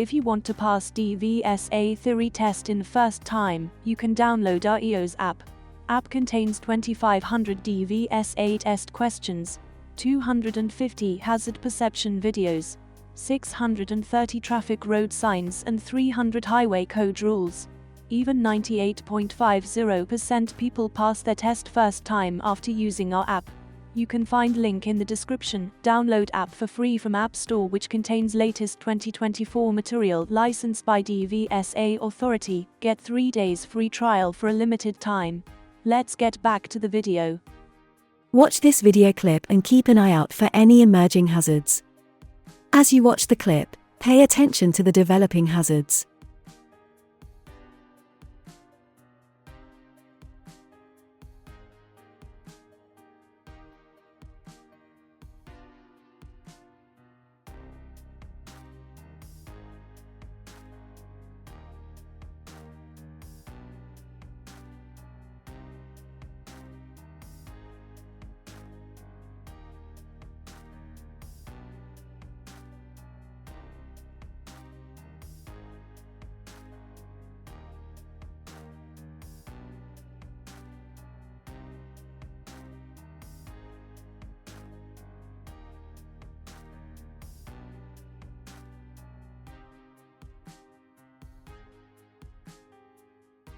if you want to pass dvsa theory test in first time, you can download our EOS app. App contains 2500 dvsa test questions, 250 hazard perception videos, 630 traffic road signs and 300 highway code rules. Even 98.50% people pass their test first time after using our app. You can find link in the description. Download app for free from App Store, which contains latest 2024 material licensed by dvsa authority. Get 3 days free trial for a limited time. Let's get back to the video. Watch this video clip and keep an eye out for any emerging hazards. As you watch the clip, pay attention to the developing hazards.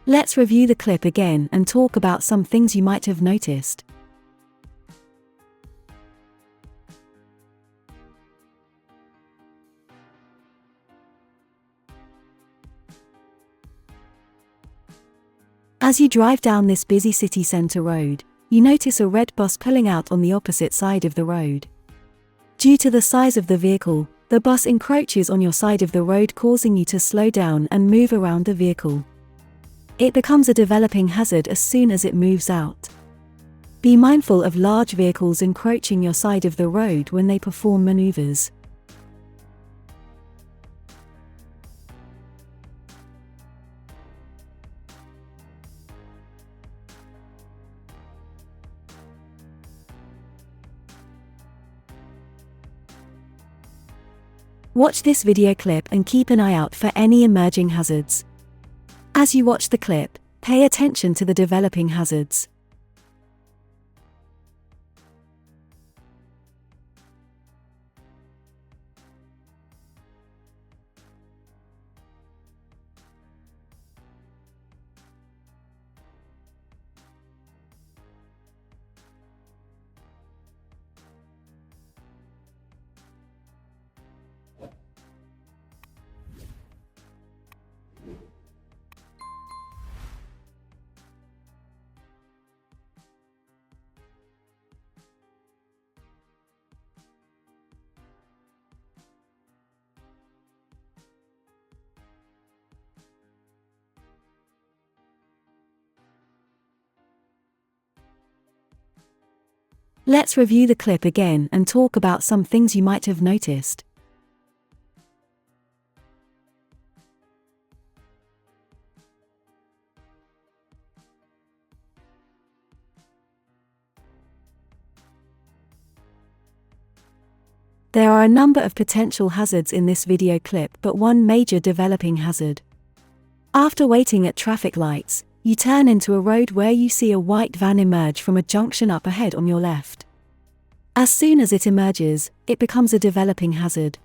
Let's review the clip again and talk about some things you might have noticed. As you drive down this busy city center road, you notice a red bus pulling out on the opposite side of the road. Due to the size of the vehicle, the bus encroaches on your side of the road, causing you to slow down and move around the vehicle. It becomes a developing hazard as soon as it moves out. Be mindful of large vehicles encroaching your side of the road when they perform maneuvers. Watch this video clip and keep an eye out for any emerging hazards. As you watch the clip, pay attention to the developing hazards. Let's review the clip again and talk about some things you might have noticed. There are a number of potential hazards in this video clip, but one major developing hazard. After waiting at traffic lights, you turn into a road where you see a white van emerge from a junction up ahead on your left. As soon as it emerges, it becomes a developing hazard.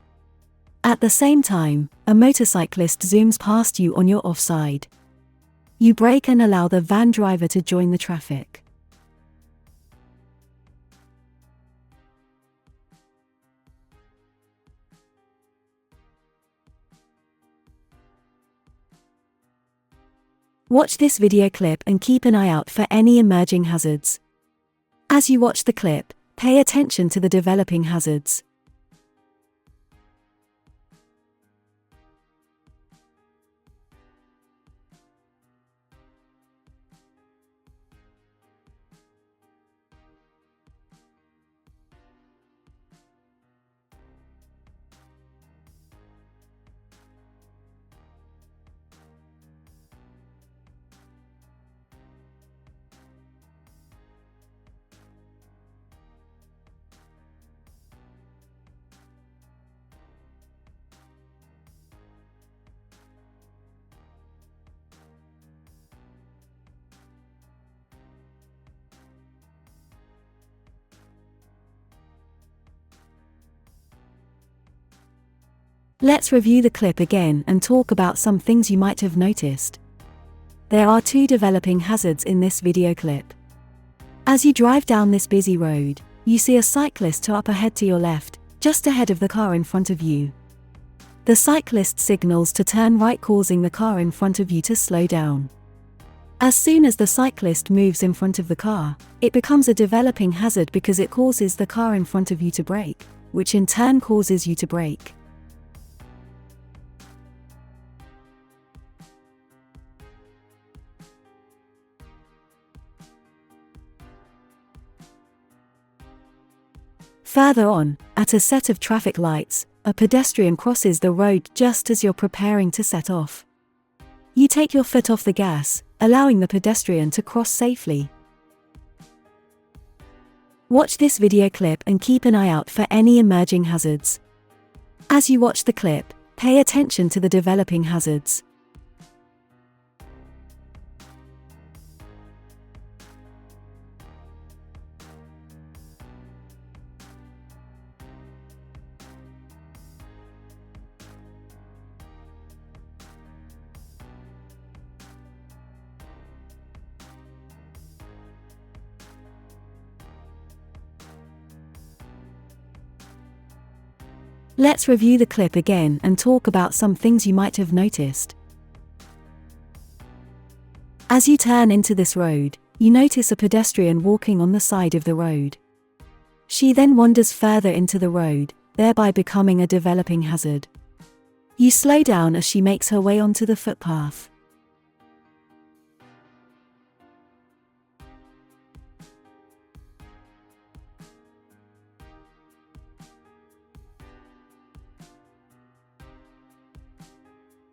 At the same time, a motorcyclist zooms past you on your offside. You brake and allow the van driver to join the traffic. Watch this video clip and keep an eye out for any emerging hazards. As you watch the clip, pay attention to the developing hazards. Let's review the clip again and talk about some things you might have noticed. There are 2 developing hazards in this video clip. As you drive down this busy road, you see a cyclist to up ahead to your left, just ahead of the car in front of you. The cyclist signals to turn right, causing the car in front of you to slow down. As soon as the cyclist moves in front of the car, it becomes a developing hazard because it causes the car in front of you to brake, which in turn causes you to brake. Further on, at a set of traffic lights, a pedestrian crosses the road just as you're preparing to set off. You take your foot off the gas, allowing the pedestrian to cross safely. Watch this video clip and keep an eye out for any emerging hazards. As you watch the clip, pay attention to the developing hazards. Let's review the clip again and talk about some things you might have noticed. As you turn into this road, you notice a pedestrian walking on the side of the road. She then wanders further into the road, thereby becoming a developing hazard. You slow down as she makes her way onto the footpath.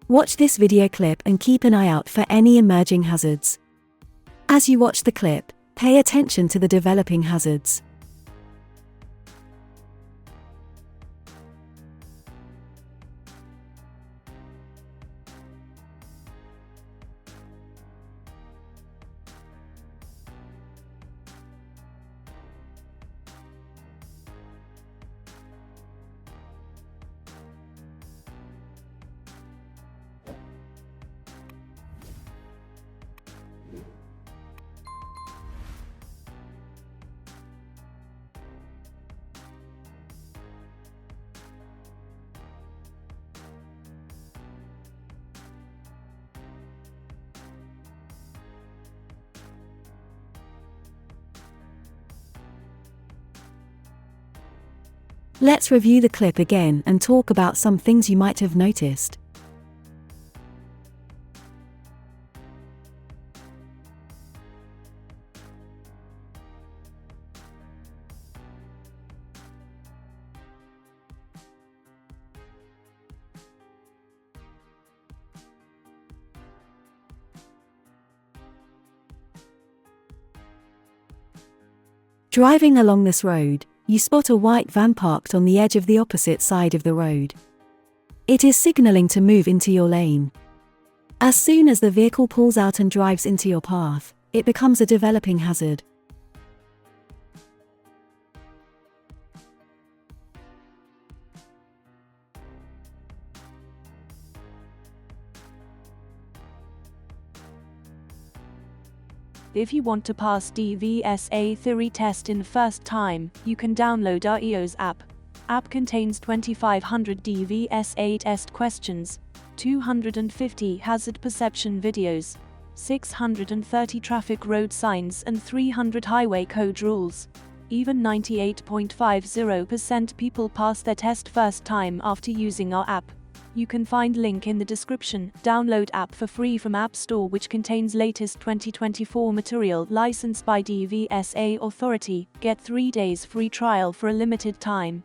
Watch this video clip and keep an eye out for any emerging hazards. As you watch the clip, pay attention to the developing hazards. Let's review the clip again and talk about some things you might have noticed. Driving along this road, you spot a white van parked on the edge of the opposite side of the road. It is signaling to move into your lane. As soon as the vehicle pulls out and drives into your path, it becomes a developing hazard. If you want to pass dvsa theory test in first time, you can download our EOS app. App contains 2500 dvsa test questions, 250 hazard perception videos, 630 traffic road signs and 300 highway code rules. Even 98.50% people pass their test first time after using our app. You can find link in the description. Download app for free from App Store, which contains latest 2024 material licensed by dvsa authority. Get 3 days free trial for a limited time.